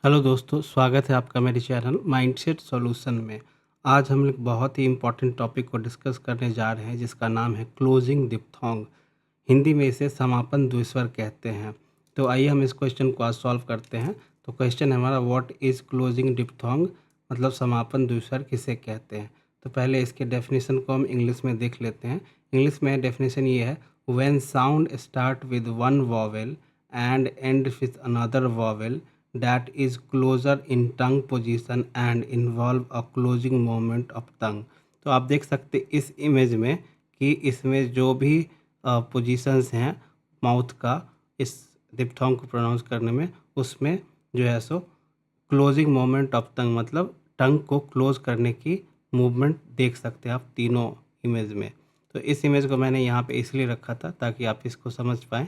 Hello दोस्तों, स्वागत है आपका मेरे चैनल माइंडसेट सॉल्यूशन में। आज हम एक बहुत ही इम्पोर्टेंट टॉपिक को डिस्कस करने जा रहे हैं जिसका नाम है क्लोजिंग डिप्थोंग। हिंदी में इसे समापन द्विस्वर कहते हैं। तो आइए हम इस क्वेश्चन को आज सॉल्व करते हैं। तो क्वेश्चन है हमारा, व्हाट इज़ क्लोजिंग डिप्थोंग, मतलब समापन द्विस्वर किसे कहते हैं। तो पहले इसके डेफिनेशन को हम इंग्लिश में देख लेते हैं। इंग्लिश में डेफिनेशन ये है, when sound start with one vowel and and with another vowel that is closer in tongue position and involve a closing movement of tongue। तो आप देख सकते इस इमेज में कि इसमें जो भी पोजीशंस हैं माउथ का इस डिप्थोंग को प्रोनाउंस करने में, उसमें जो है सो क्लोजिंग मोमेंट ऑफ टंग, मतलब टंग को क्लोज करने की मूवमेंट देख सकते हैं आप तीनों इमेज में। तो इस इमेज को मैंने यहाँ पे इसलिए रखा था ताकि आप इसको समझ पाएँ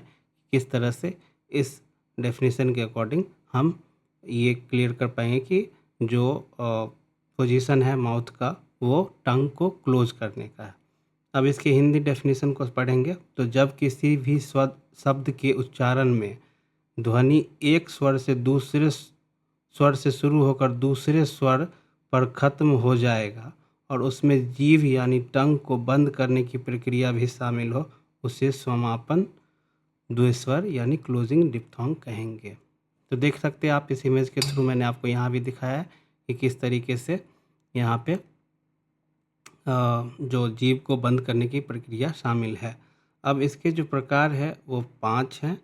किस तरह से इस डेफिनेशन के अकॉर्डिंग हम ये क्लियर कर पाएंगे कि जो पोजीशन है माउथ का वो टंग को क्लोज करने का है। अब इसके हिंदी डेफिनेशन को पढ़ेंगे तो जब किसी भी शब्द के उच्चारण में ध्वनि एक स्वर से दूसरे स्वर से शुरू होकर दूसरे स्वर पर ख़त्म हो जाएगा और उसमें जीभ यानी टंग को बंद करने की प्रक्रिया भी शामिल हो, उसे समापन द्विस्वर यानी क्लोजिंग डिप्थोंग कहेंगे। तो देख सकते हैं आप इस इमेज के थ्रू मैंने आपको यहाँ भी दिखाया है कि किस तरीके से यहाँ पे जो जीभ को बंद करने की प्रक्रिया शामिल है। अब इसके जो प्रकार है वो 5 हैं।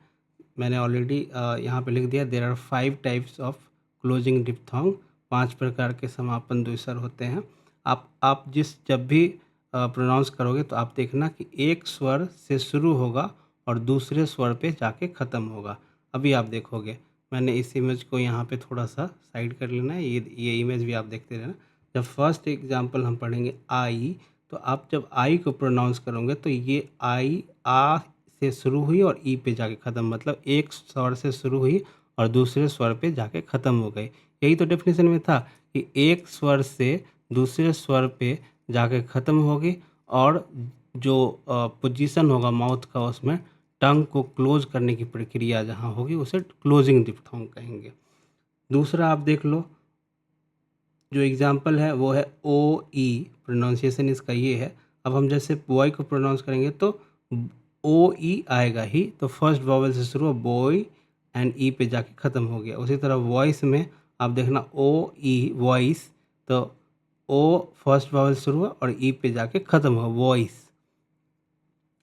मैंने ऑलरेडी यहाँ पे लिख दिया, there are 5 types of closing diphthong. 5 प्रकार के समापन द्विस्वर होते हैं। आप जब भी प्रोनाउंस करोगे तो आप देखना कि एक स्वर से शुरू होगा और दूसरे स्वर पे जाके ख़त्म होगा। अभी आप देखोगे, मैंने इस इमेज को यहाँ पे थोड़ा सा साइड कर लेना है, ये इमेज भी आप देखते रहना। जब फर्स्ट एग्जांपल हम पढ़ेंगे आई, तो आप जब आई को प्रोनाउंस करोगे तो ये आई आ से शुरू हुई और ई पे जाके ख़त्म, मतलब एक स्वर से शुरू हुई और दूसरे स्वर पे जाके ख़त्म हो गई। यही तो डेफिनेशन में था कि एक स्वर से दूसरे स्वर पे जाके ख़त्म होगी और जो पोजीशन होगा माउथ का उसमें टंग को क्लोज करने की प्रक्रिया जहाँ होगी उसे क्लोजिंग डिप्थोंग कहेंगे। दूसरा आप देख लो, जो एग्जाम्पल है वो है ओ ई, प्रोनाउंसिएशन इसका ये है। अब हम जैसे बॉय को प्रोनाउंस करेंगे तो ओ ई आएगा ही, तो फर्स्ट वॉवेल से शुरू बॉय एंड ई पे जाके ख़त्म हो गया। उसी तरह वॉइस में आप देखना ओ ई वॉइस, तो ओ फर्स्ट वॉवेल शुरू हुआ और ई पे जाके ख़त्म हुआ वॉइस।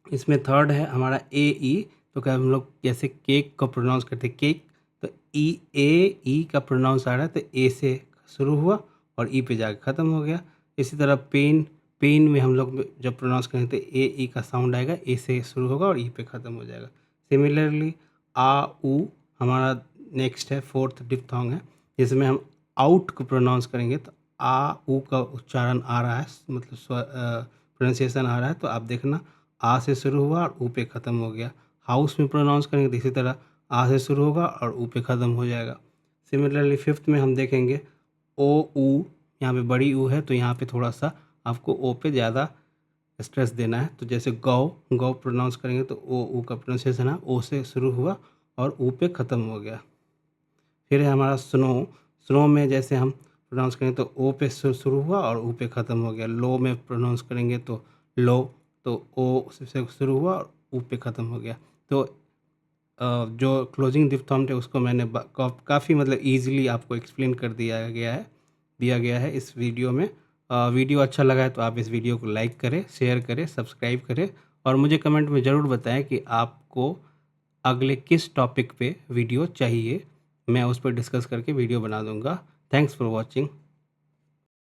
इसमें थर्ड है हमारा ए ई, तो क्या हम लोग जैसे केक को प्रोनाउंस करते हैं केक, तो ई का प्रोनाउंस आ रहा है तो ए से शुरू हुआ और ई पे जाकर ख़त्म हो गया। इसी तरह पेन में हम लोग जब प्रोनाउंस करेंगे तो ए ई का साउंड आएगा, ए से शुरू होगा और ई पे ख़त्म हो जाएगा। सिमिलरली आ ऊ हमारा नेक्स्ट है, फोर्थ डिप्थोंग है, जिसमें हम आउट को प्रोनाउंस करेंगे तो आ ऊ का उच्चारण आ रहा है, मतलब प्रोनाउंसिएशन आ रहा है, तो आप देखना आ से शुरू हुआ और ऊ पे ख़त्म हो गया। हाउस में प्रोनाउंस करेंगे तो इसी तरह आ से शुरू होगा और ऊ पे ख़त्म हो जाएगा। सिमिलरली फिफ्थ में हम देखेंगे ओ ऊ, यहाँ पे बड़ी ऊ है तो यहाँ पे थोड़ा सा आपको ओ पे ज़्यादा स्ट्रेस देना है। तो जैसे गौ प्रोनाउंस करेंगे तो ओ ऊ का प्रोनाउंसिएशन है, ओ से शुरू हुआ और ऊ पे ख़त्म हो गया। फिर है हमारा स्नो में जैसे हम प्रोनाउंस करेंगे तो ओ पे शुरू हुआ और ऊ पे ख़त्म हो गया। लो में प्रोनाउंस करेंगे तो लो, तो ओ से शुरू हुआ और ऊ पे ख़त्म हो गया। तो जो क्लोजिंग डिप्थोंग थे उसको मैंने काफ़ी मतलब ईजिली आपको एक्सप्लेन कर दिया गया है इस वीडियो में। वीडियो अच्छा लगा है तो आप इस वीडियो को लाइक करें, शेयर करें, सब्सक्राइब करें और मुझे कमेंट में ज़रूर बताएं कि आपको अगले किस टॉपिक पे वीडियो चाहिए। मैं उस पर डिस्कस करके वीडियो बना दूंगा। Thanks for watching.